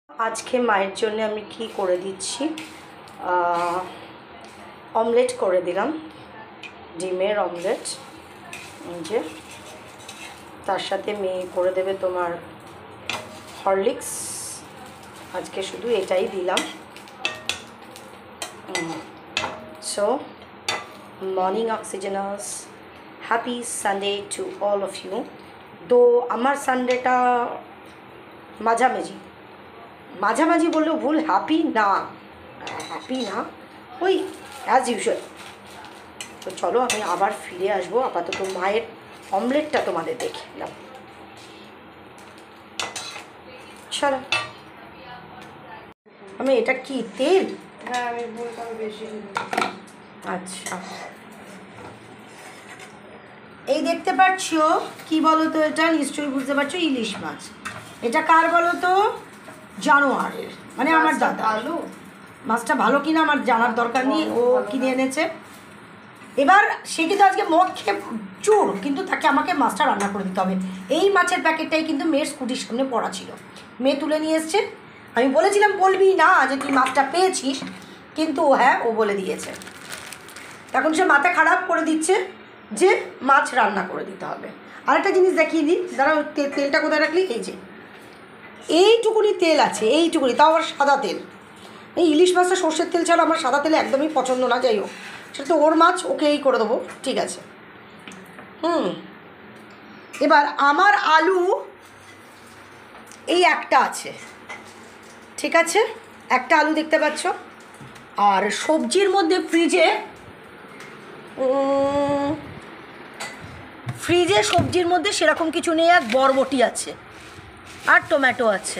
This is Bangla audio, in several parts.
আজকে মায়ের জন্য আমি কি করে দিচ্ছি, অমলেট করে দিলাম, ডিমের অমলেট। যে তার সাথে মেয়ে করে দেবে তোমার হরলিক্স। আজকে শুধু এটাই দিলাম। সো মর্নিং অক্সিজেনাস, happy Sunday to all of you. তো আমার সানডেটা মাঝামাঝি বললেও ভুল, হ্যাপি না, ওই অ্যাজ ইউজুয়াল। তো চলো আমি আবার ফিরে আসবো, আপাতত মায়ের অমলেটটা তোমাদের দেখে নাও। চলো। আমি এটা কি তেল? হ্যাঁ, আমি বলতাম বেশি। আচ্ছা, এই দেখতে পাচ্ছ কি বলো তো, এটা নিশ্চয়ই বুঝতে পারছো, ইলিশ মাছ। এটা কার বলো তো? জানোয়ারের, মানে আমার দাদা। আলু মাছটা ভালো কিনা আমার জানার দরকার নেই, ও কিনে এনেছে। এবার সে কিন্তু আজকে মদ খেয়ে চোর, কিন্তু তাকে আমাকে মাছটা রান্না করে দিতে হবে। এই মাছের প্যাকেটটাই কিন্তু মেয়ের স্কুটির সামনে পড়া ছিল, মেয়ে তুলে নিয়ে এসছে। আমি বলেছিলাম বলবি না যে তুই মাছটা পেয়েছিস, কিন্তু হ্যাঁ, ও বলে দিয়েছে। এখন সে মাথা খারাপ করে দিচ্ছে যে মাছ রান্না করে দিতে হবে। আরেকটা জিনিস দেখিয়ে দিই, দাঁড়াও, তেলটা কোথায় রাখলি? এই যে এইটুকুনি তেল আছে, এইটুকুনি, তাও আবার সাদা তেল। এই ইলিশ মাছটা সর্ষের তেল ছাড়া আমার সাদা তেল একদমই পছন্দ না। যাই হোক, সেটা তো ওর মাছ, ওকে এই করে দেবো, ঠিক আছে। এবার আমার আলু এই একটা আছে, ঠিক আছে, একটা আলু দেখতে পাচ্ছ। আর সবজির মধ্যে ফ্রিজে সবজির মধ্যে সেরকম কিছু নেই, এক বরবটি আছে আর টমেটো আছে,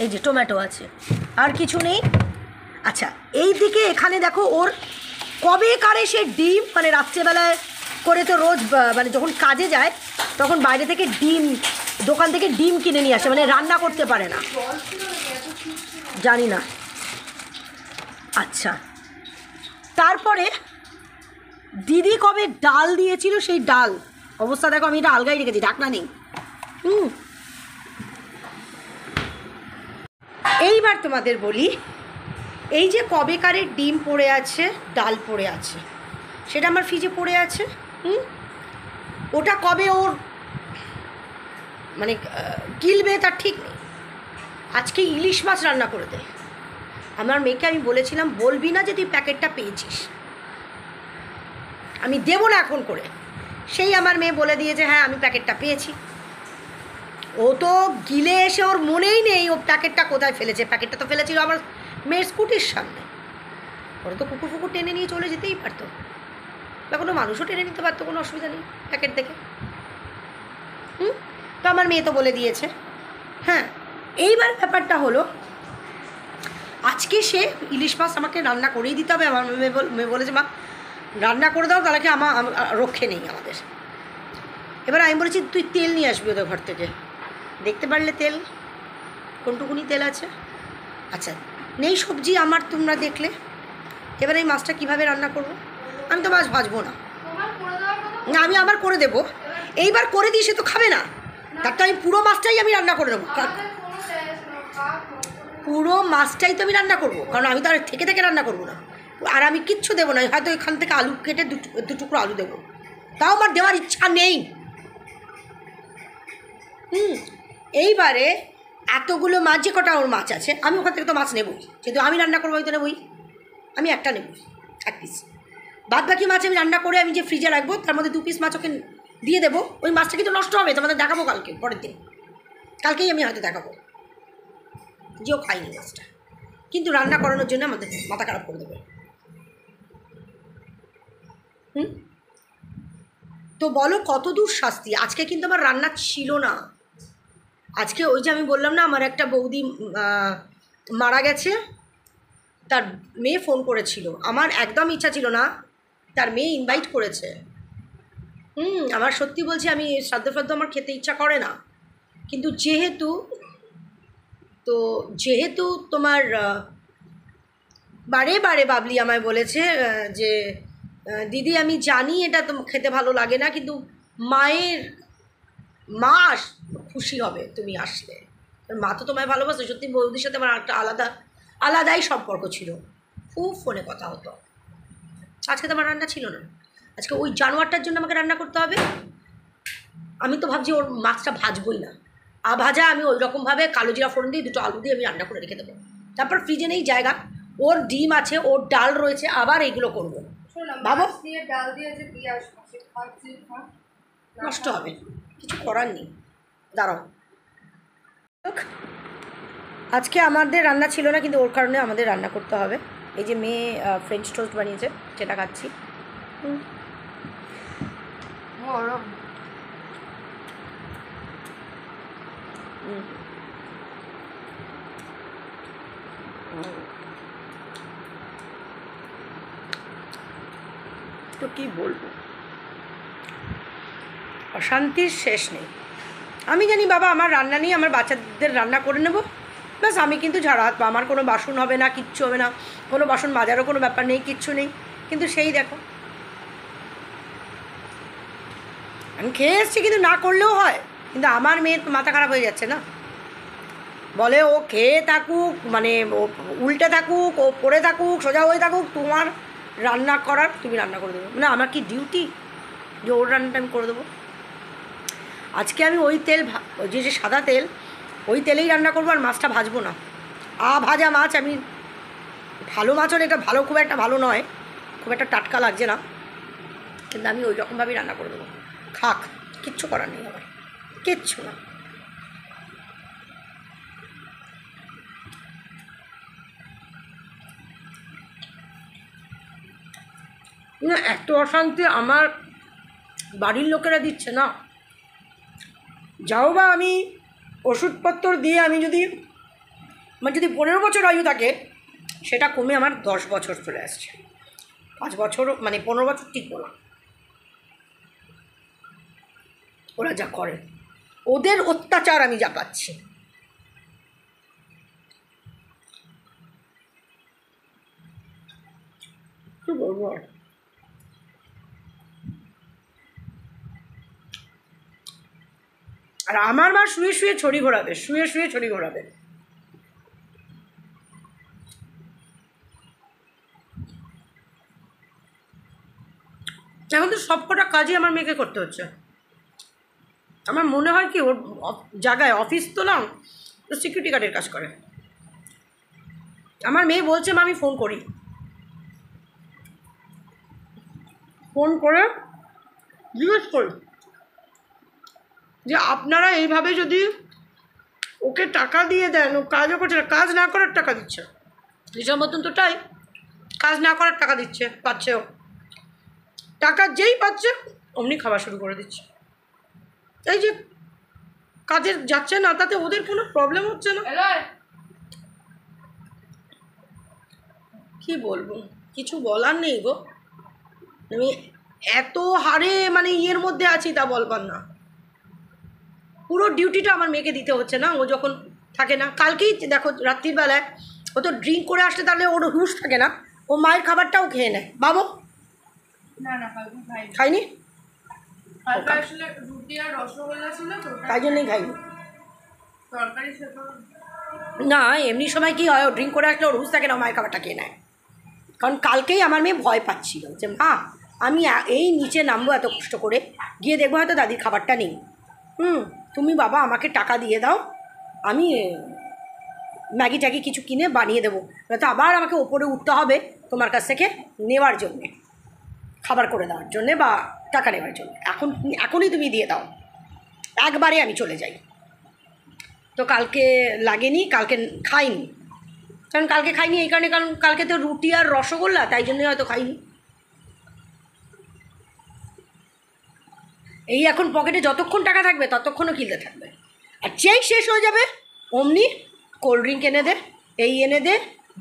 এই যে টমেটো আছে, আর কিছু নেই। আচ্ছা, এই দিকে এখানে দেখো, ওর কবে কারে সে ডিম, মানে রাত্রেবেলায় করে তো রোজ, মানে যখন কাজে যায় তখন বাইরে থেকে ডিম, দোকান থেকে ডিম কিনে নিয়ে আসে, মানে রান্না করতে পারে না, জানি না। আচ্ছা, তারপরে দিদি কবে ডাল দিয়েছিল, সেই ডাল অবস্থা দেখো, আমি এটা আলগাই রেখেছি, ঢাকনা নেই। এইবার তোমাদের বলি, এই যে কবেকারের ডিম পড়ে আছে, ডাল পড়ে আছে, সেটা আমার ফ্রিজে পড়ে আছে। ওটা কবে ওর মানে গিলবে তার ঠিক নেই। আজকে ইলিশ মাছ রান্না করে দে। আমার মেয়েকে আমি বলেছিলাম বলবি না যে তুই প্যাকেটটা পেয়েছিস, আমি দেবো না এখন করে। সেই আমার মেয়ে বলে দিয়েছে হ্যাঁ আমি প্যাকেটটা পেয়েছি। ও তো গিলে এসে ওর মনেই নেই ও প্যাকেটটা কোথায় ফেলেছে। প্যাকেটটা তো ফেলেছিল আমার মেয়ের স্কুটির সামনে। ওরা তো কুকুর ফুকুর টেনে নিয়ে চলে যেতেই পারতো, বা কোনো মানুষও টেনে নিতে পারতো, কোনো অসুবিধা নেই প্যাকেট দেখে। তো আমার মেয়ে তো বলে দিয়েছে। হ্যাঁ, এইবার ব্যাপারটা হলো, আজকে সে ইলিশ মাছ আমাকে রান্না করেই দিতে হবে। আমার মেয়ে বলেছে মা রান্না করে দাও, তাহলে কি আমার রক্ষে নেই আমাদের। এবার আমি বলেছি তুই তেল নিয়ে আসবি ওদের ঘর থেকে। দেখতে পারলে তেল কোনটুকুনি তেল আছে। আচ্ছা, নেই সবজি আমার, তোমরা দেখলে। এবার এই মাছটা কীভাবে রান্না করব? আমি তো মাছ ভাজবো না, না আমি আবার করে দেবো। এইবার করে দিই, সে তো খাবে না, তারটা আমি পুরো মাছটাই আমি রান্না করে দেবো। পুরো মাছটাই তো আমি রান্না করবো, কারণ আমি তো আর থেকে থেকে রান্না করবো না। আর আমি কিচ্ছু দেবো না, হয়তো এখান থেকে আলু কেটে দু টুকরো আলু দেবো, তাও আমার দেওয়ার ইচ্ছা নেই। এইবারে এতগুলো মাছ, যে কটা ওর মাছ আছে, আমি ওখান থেকে তো মাছ নেবই, যেহেতু আমি রান্না করবো আমি তো নেবই। আমি একটা নেবই, এক পিস। বাদ বাকি মাছ আমি রান্না করে আমি যে ফ্রিজে রাখবো, তার মধ্যে 2 পিস মাছ ওকে দিয়ে দেবো। ওই মাছটা কিন্তু নষ্ট হবে, তোমাদের দেখাবো কালকে, পরের দিন কালকেই আমি হয়তো দেখাবো যে ও খাইনি মাছটা, কিন্তু রান্না করানোর জন্য আমাদের মাথা খারাপ করে দেবে। তো বলো কত দূর শাস্তি। আজকে কিন্তু আমার রান্না ছিল না। আজকে ওই যে আমি বললাম না, আমার একটা বৌদি মারা গেছে, তার মেয়ে ফোন করেছিল। আমার একদম ইচ্ছা ছিল না, তার মেয়ে ইনভাইট করেছে। আমার সত্যি বলছি, আমি শ্রাদ্ধ ফ্রাদ্ধ আমার খেতে ইচ্ছা করে না, কিন্তু যেহেতু তোমার বারে বারে বাবলি আমায় বলেছে যে দিদি আমি জানি এটা তো খেতে ভালো লাগে না, কিন্তু মা খুশি হবে তুমি আসলে। মা তো তোমায় ভালোবাসে, সত্যি বৌদির সাথে আমার একটা আলাদাই সম্পর্ক ছিল, খুব ফোনে কথা হতো। আজকে তো আমার রান্না ছিল না, আজকে ওই জানোয়ারটার জন্য আমাকে রান্না করতে হবে। আমি তো ভাবছি ওর মাছটা ভাজবই না, ভাজা আমি ওই রকমভাবে কালো জিরা ফোড়ন দিয়ে 2টো আলু দিয়ে আমি রান্না করে রেখে দেবো। তারপর ফ্রিজে নেই জায়গা, ওর ডিম আছে, ওর ডাল রয়েছে, আবার এইগুলো করবো। ভাবো ডাল দিয়ে যে পেঁয়াজ নষ্ট হবে, কিছু করার নেই। দাঁড়াও, আজকে আমাদের রান্না ছিল না, কিন্তু ওর কারণে আমাদের রান্না করতে হবে। এই যে মেয়ে ফ্রেঞ্চ টোস্ট বানিয়েছে, সেটা খাচ্ছি। তো কি বলবো, অশান্তির শেষ নেই। আমি জানি বাবা আমার রান্না নিয়ে আমার বাচ্চাদের রান্না করে নেব, ব্যাস। আমি কিন্তু ঝাড়া হাত পা, আমার কোনো বাসন হবে না, কিচ্ছু হবে না, কোনো বাসন মাজারও কোনো ব্যাপার নেই, কিচ্ছু নেই। কিন্তু সেই দেখো, আমি খেয়ে এসছি, কিন্তু না করলেও হয়। কিন্তু আমার মেয়ের মাথা খারাপ হয়ে যাচ্ছে না, বলে ও খেয়ে থাকুক, মানে ও উল্টে থাকুক, ও পড়ে থাকুক, সোজা হয়ে থাকুক, তোমার রান্না করার তুমি রান্না করে দেবো না। আমার কি ডিউটি যে ওর রান্নাটা আমি করে দেবো? আজকে আমি ওই তেল, যে সাদা তেল, ওই তেলেই রান্না করবো, আর মাছটা ভাজবো না। ভাজা মাছ আমি, ভালো মাছ হলে এটা ভালো, খুব একটা ভালো নয়, খুব একটা টাটকা লাগছে না, কিন্তু আমি ওই রকমভাবেই রান্না করে দেবো। খাক, কিচ্ছু করার নেই আমার, কিচ্ছু না। না, এত অশান্তি আমার বাড়ির লোকেরা দিচ্ছে না। যাও বা আমি ওষুধপত্র দিয়ে, আমি যদি আমার যদি 15 বছর আয়ু থাকে, সেটা কমে আমার 10 বছর চলে আসছে। 5 বছর, মানে 15 বছর টিকবো না। ওরা যা করে, ওদের অত্যাচার আমি যা পাচ্ছি। কি বলবো আর? আর আমার মা শুয়ে শুয়ে ছড়ি ঘোরাবে, শুয়ে শুয়ে ছড়ি ঘোরাবে। এখন তো সবকটা কাজই আমার মেয়েকে করতে হচ্ছে। আমার মনে হয় কি, ওর জায়গায় অফিস তো না, তো সিকিউরিটি গার্ডের কাজ করে। আমার মেয়ে বলছে মা আমি ফোন করি, ফোন করে জিজ্ঞেস করি যে আপনারা এইভাবে যদি ওকে টাকা দিয়ে দেন, ও কাজও করছে না, কাজ না করার টাকা দিচ্ছে। হিসাব মতন তো তাই, কাজ না করার টাকা দিচ্ছে, পাচ্ছে ও। টাকা যেই পাচ্ছে অমনি খাওয়া শুরু করে দিচ্ছে। এই যে কাজে যাচ্ছে না, তাতে ওদের কোনো প্রবলেম হচ্ছে না। কি বলবো, কিছু বলার নেই গো। আমি এত হারে মানে ইয়ের মধ্যে আছি, তা বলবার না। পুরো ডিউটিটা আমার মেয়েকে দিতে হচ্ছে না, ও যখন থাকে না। কালকেই দেখো রাত্রির বেলায় ও তো ড্রিঙ্ক করে আসলে, তাহলে ওর হুঁশ থাকে না, ও মায়ের খাবারটাও খেয়ে নেয়। বাবু খাইনি, তাই জন্যই খাইনি। না, এমনি সময় কি হয়, ও ড্রিঙ্ক করে আসলে ওর হুঁশ থাকে না, মায়ের খাবারটা খেয়ে নেয়। কারণ কালকেই আমার মেয়ে ভয় পাচ্ছিল যে মা আমি এই নিচে নামবো এত কষ্ট করে, গিয়ে দেখবো হয়তো দাদির খাবারটা নেই। তুমি বাবা আমাকে টাকা দিয়ে দাও, আমি ম্যাগি ট্যাগি কিছু কিনে বানিয়ে দেবো, নয়তো আবার আমাকে ওপরে উঠতে হবে তোমার কাছ থেকে নেওয়ার জন্যে, খাবার করে দেওয়ার জন্যে বা টাকা নেওয়ার জন্য। এখনই তুমি দিয়ে দাও, একবারে আমি চলে যাই। তো কালকে লাগেনি, কালকে খাইনি। কারণ কালকে খাইনি এই কারণে, কারণ কালকে তো রুটি আর রসগোল্লা, তাই জন্যই হয়তো খাইনি। এই এখন পকেটে যতক্ষণ টাকা থাকবে ততক্ষণও কিনতে থাকবে, আর যেই শেষ হয়ে যাবে অমনি কোল্ড ড্রিঙ্ক এনে দে, এই এনে দে,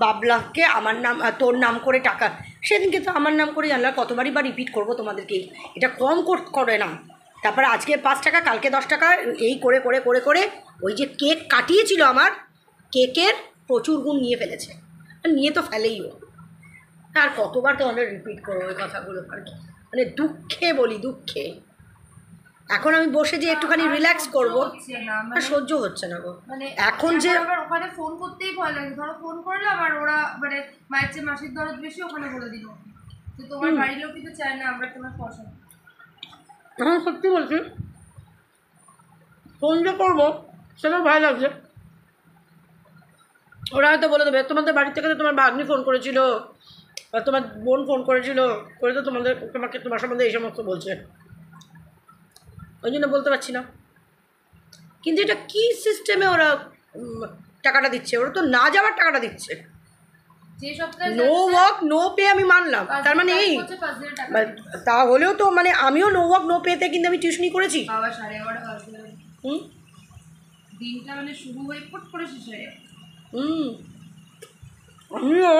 বাবলাকে আমার নাম তোর নাম করে টাকা। সেদিনকে তো আমার নাম করে জানলা, কতবারই বা রিপিট করবো তোমাদেরকে, এটা কম করে না। তারপরে আজকে 5 টাকা, কালকে 10 টাকা, এই করে করে করে করে ওই যে কেক কাটিয়েছিল আমার, কেকের প্রচুর গুণ নিয়ে ফেলেছে। নিয়ে তো ফেলেই ও, আর কতবার তোমাদের রিপিট করবো ওই কথাগুলো, আর কি মানে দুঃখে বলি, দুঃখে। এখন আমি বসে যে একটুখানি রিল্যাক্স করবো হচ্ছে না আর সহ্য হচ্ছে না গো মানে এখন যে আবার ওখানে ফোন করতেই ভয় লাগে, ধরো ফোন করলাম আর ওরা মানে মায়ের চেয়ে মাসির দরদ বেশি ওখানে বলে দিল তো তোমার বাড়ির লোক কিন্তু চায় না আমরা তোমার পছন্দ। এখন সত্যি বলছি ফোন যে করবো সেটাও ভয় লাগছে। ওরা হয়তো বলে দেবে তোমাদের বাড়ি থেকে তো তোমার ভাগ্নি ফোন করেছিল বা তোমার বোন ফোন করেছিল, করে তো তোমার সম্বন্ধে এই সমস্ত বলছে, ওই জন্য বলতে পারছি না। কিন্তু এটা কী সিস্টেমে ওরা টাকাটা দিচ্ছে? ওরা তো না যাওয়ার টাকাটা দিচ্ছে। যে সপ্তাহে নো ওয়ার্ক নো পে আমি মানলাম, তার মানে এই তাহলেও তো মানে আমিও নো ওয়ার্ক নো পেতে কিন্তু আমি টিউশনি করেছি। বাবা 11:30 বাজে দিনটা মানে শুরু হয়ে পট করে শেষ হয়ে যায়। আমিও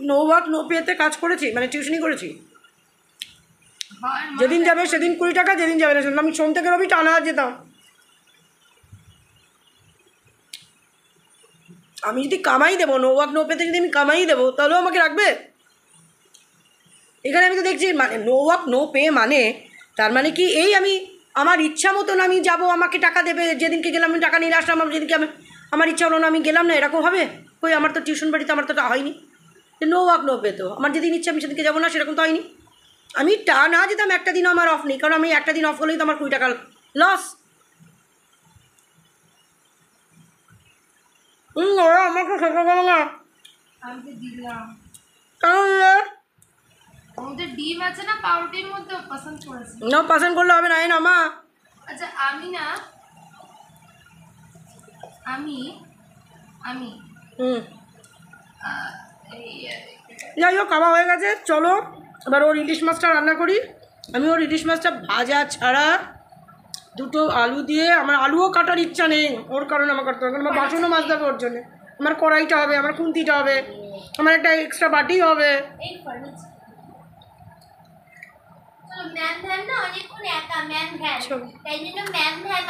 নো ওয়ার্ক নো পেতে কাজ করেছি, মানে টিউশনি করেছি। যেদিন যাবে সেদিন 20 টাকা, যেদিন যাবে না সেদিন আমি সোম থেকে রবি টানা যেতাম। আমি যদি কামাই দেবো নো ওয়ার্ক নো পেতে, যদি আমি কামাই দেবো তাহলেও আমাকে রাখবে? এখানে আমি তো দেখছি মানে নো ওয়ার্ক নো পে মানে তার মানে কি এই আমি আমার ইচ্ছা মতন আমি যাব, আমাকে টাকা দেবে, যেদিনকে গেলাম আমি টাকা নিয়ে আসলাম, যেদিনকে আমার ইচ্ছা হলো না আমি গেলাম না, এরকম হবে? কই আমার তো টিউশন বাড়িতে আমার তো তা হয়নি। নো ওয়ার্ক নো পে তো আমার যেদিন ইচ্ছা আমি সেদিনকে যাবো না, সেরকম তো হয়নি। আমি না যেতাম একটা দিন আমার অফ নেই, কারণ আমি একটা দিন অফ হলেই তো আমার 20 টাকা লস। ওরা আমাকে শেখা গেল না, আমি তো দিলাম তাহলে আমাদের ডিম আছে না পাউরুটির মধ্যে পছন্দ করেছে না পছন্দ করলে হবে না, এই না মা। আচ্ছা আমি না আমি আমি যাই হোক খাওয়া হয়ে গেছে, চলো এবার ওর ইলিশ মাছটা রান্না করি। আমি ওর ইলিশ মাছটা ভাজা ছাড়া দুটো আলু দিয়ে, আমার আলুও কাটার ইচ্ছা নেই ওর কারণে আমার করতে হবে, আমার বাসনও মাছ দেবে ওর জন্যে, আমার কড়াইটা হবে, আমার খুন্তিটা হবে, আমার একটা এক্সট্রা বাটি হবে। এই ফার্নিচার চলো ম্যাম ধ্যান না অনেকক্ষণ একা ম্যাম ধ্যান তাই জন্য ম্যাম ধ্যান